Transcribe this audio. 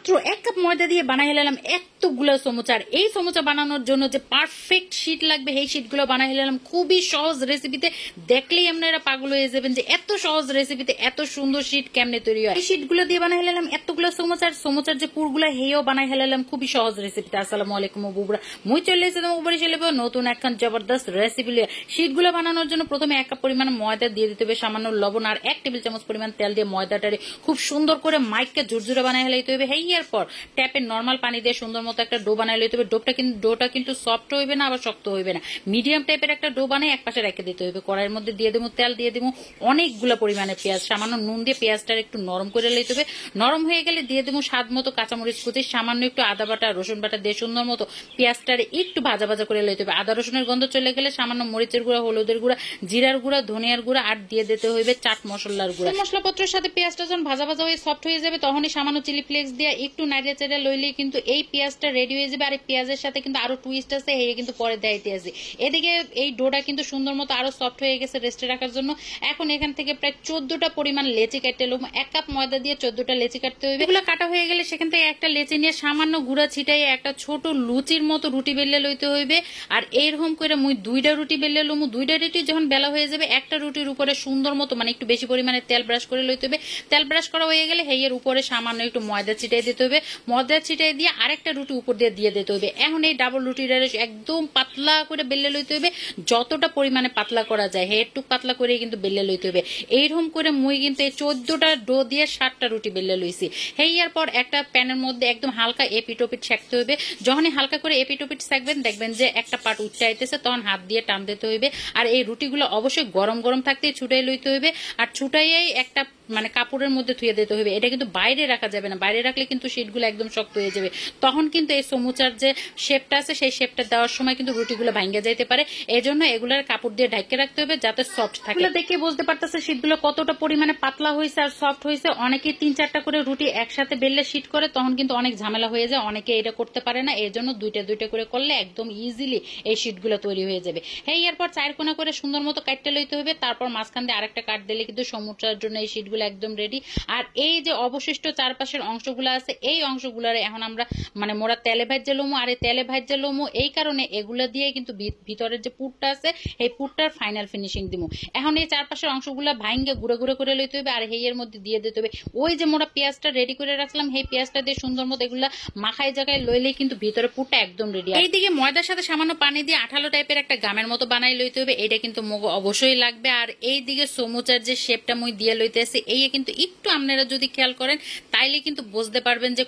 মাত্র 1 কাপ ময়দা দিয়ে বানাই হেলাম এতগুলো সমোচা। এই সমোচা বানানোর জন্য যে পারফেক্ট শীট লাগবে এই শীটগুলো বানাই হেলাম খুবই সহজ রেসিপিতে। দেখলেই আপনারা পাগল হয়ে যাবেন যে এত সহজ রেসিপিতে এত সুন্দর শীট কেমনে তৈরি হয়। এই শীটগুলো দিয়ে বানাই হেলাম এতগুলো সমোচার যে পুরগুলো হেও বানাই হেলাম খুবই সহজ রেসিপিতে। আসসালামু আলাইকুম বুবরা, মুই চলে এসেছি উপরে চলে নতুন এখন জবরদস্ত রেসিপি লিয়ে। শীটগুলো বানানোর জন্য প্রথমে 1 কাপ পরিমাণ ময়দা দিয়ে দিতে হবে, সামান্য লবণ আর 1 টেবিল চামচ পরিমাণ তেল দিয়ে ময়দাটারে খুব সুন্দর করে মাইককে ঝুরঝুরে বানাই হেলাইতে হবে। হেয়ার পর ট্যাপের নরমাল পানি দিয়ে সুন্দর মতো একটা ডো বানাই লইতে হবে। ডোটা কিন্তু সফট হইবে না আবার শক্ত হইবে না, মিডিয়াম টাইপের একটা ডো বানিয়ে এক পাশে রেখে দিতে হবে। কড়াইয়ের মধ্যে দিয়ে দেবো তেল, দিয়ে দেবো অনেকগুলো পরিমাণে পেঁয়াজ, সামান্য নুন দিয়ে পেঁয়াজটা একটু নরম করে লইতে হবে। নরম হয়ে গেলে দিয়ে দেবো স্বাদ মতো কাঁচামরিচ কুচি, সামান্য একটু আদা বাটা রসুন বাটা দিয়ে সুন্দর মতো পেঁয়াজটারে একটু ভাজা ভাজা করে লইতে হবে। আদা রসুনের গন্ধ চলে গেলে সামান্য মরিচের গুঁড়া, হলুদের গুঁড়া, জিরার গুঁড়া, ধনিয়ার গুঁড়া আর দিয়ে দিতে হইবে চাট মশলার গুঁড়া। মশলাপত্রের সাথে পেঁয়াজটা যখন ভাজা ভাজা হয়ে সফট হয়ে যাবে তখনই সামান্য চিলি ফ্লেক্স দিয়ে একটু নাড়িয়ে চেড়ে লইলেই কিন্তু এই পেঁয়াজটা রেডি হয়ে যাবে। আর এই পেঁয়াজের সাথে কিন্তু আরো টুইস্ট আছে, এই কিন্তু পরে দেখাইতে আছে। এদিকে এই ডোটা কিন্তু সুন্দর মতো আরো সফট হয়ে গেছে রেস্টে রাখার জন্য। এখন এখান থেকে প্রায় 14টা পরিমাণ লেচি কাটতে লব। 1 কাপ ময়দা দিয়ে 14টা লেচি কাটতে হবে। এগুলো কাটা হয়ে গেলে সেখান থেকে একটা লেচি নিয়ে সামান্য গুঁড়া ছিটাই একটা ছোট লুচির মতো রুটি বেলে লইতে হইবে। আর এরকম করে মুই 2টা রুটি বেলে লমু। 2টা রুটি যখন বেলা হয়ে যাবে একটা রুটির উপরে সুন্দর মতো মানে একটু বেশি পরিমাণে তেল ব্রাশ করে লইতে হবে। তেল ব্রাশ করা হয়ে গেলে হেয়ের উপরে সামান্য একটু ময়দা ছিটাই দিতে হবে। ময়দা ছিটাই দিয়ে আরেকটা রুটি উপর দিয়ে দিতে হবে। এখন এই ডাবল রুটিটা একদম পাতলা করে বেলে লইতে হবে, যতটা পরিমাণে পাতলা করা যায় একটু পাতলা করে কিন্তু বেলে লইতে হবে। এইরকম করে মুই কিন্তু এই 14টা ডো দিয়ে 7টা রুটি বেলে লইছি। হেয়ার পর একটা প্যানের মধ্যে একদম হালকা এপিটোপিট সেঁকতে হবে। যখনই হালকা করে এপিটোপিট সেঁকবেন দেখবেন যে একটা পাট উঠে আইতেছে, তখন হাত দিয়ে টান দিতে হইবে। আর এই রুটিগুলো অবশ্যই গরম গরম থাকতেই ছুটাই লইতে হইবে। আর ছুটাইয়াই একটা মানে কাপড়ের মধ্যে ধুয়ে দিতে হবে। এটা কিন্তু বাইরে রাখা যাবে না, বাইরে রাখলে কিন্তু শীটগুলো একদম শক্ত হয়ে যাবে। তখন কিন্তু এই সমুচার যে শেপটা আছে সেই শেপটা দেওয়ার সময় কিন্তু রুটিগুলো ভাঙে যাইতে পারে। এই জন্য এগুলার কাপড় দিয়ে ঢাকে রাখতে হবে যাতে সফট থাকে। দেখে বুঝতে পারতেছে শীটগুলো কতটা পরিমাণে পাতলা হয়েছে আর সফট হয়েছে। অনেকে 3-4টা করে রুটি একসাথে বেললে শীট করে, তখন কিন্তু অনেক ঝামেলা হয়ে যায়। অনেকে এটা করতে পারে না, এই জন্য 2টা করে করলে একদম ইজিলি এই শীটগুলো তৈরি হয়ে যাবে। এরপর 4 কোণা করে সুন্দর মতো কাটতে লইতে হবে। তারপর মাঝখান দিয়ে আরেকটা কাট দিলে কিন্তু সমুচার জন্য এই শীটগুলো একদম রেডি। আর এই যে অবশিষ্ট চারপাশের অংশগুলো আছে এই অংশগুলার এখন আমরা মানে মোরা তেলে ভাজে লমু। আর এই তেলে ভাজে লমু এই কারণে এগুলা দিয়ে কিন্তু ভিতরের যে পুরটা আছে এই পুরটার ফাইনাল ফিনিশিং দিমু। এখন এই চারপাশের অংশগুলা ভাঙ্গে গুঁড়ো গুঁড়ো করে লইতে হবে। আর এর মধ্যে দিয়ে দিতে হবে ওই যে মোরা পেঁয়াজটা রেডি করে রাখলাম, এই পেঁয়াজটা দিয়ে সুন্দর মতো এগুলা মাখাই জায়গায় লইলেই কিন্তু ভিতরে পুরটা একদম রেডি। এইদিকে ময়দার সাথে সামান্য পানি দিয়ে আঠালো টাইপের একটা গামের মতো বানাই লইতে হবে। এটা কিন্তু মগো অবশ্যই লাগবে। আর এইদিকে সমুচার যে শেপটা মুই দিয়ে লইতে আসি এই কিন্তু একটু আপনারা যদি খেয়াল করেন তাইলে কিন্তু বুঝতে পারবেন যে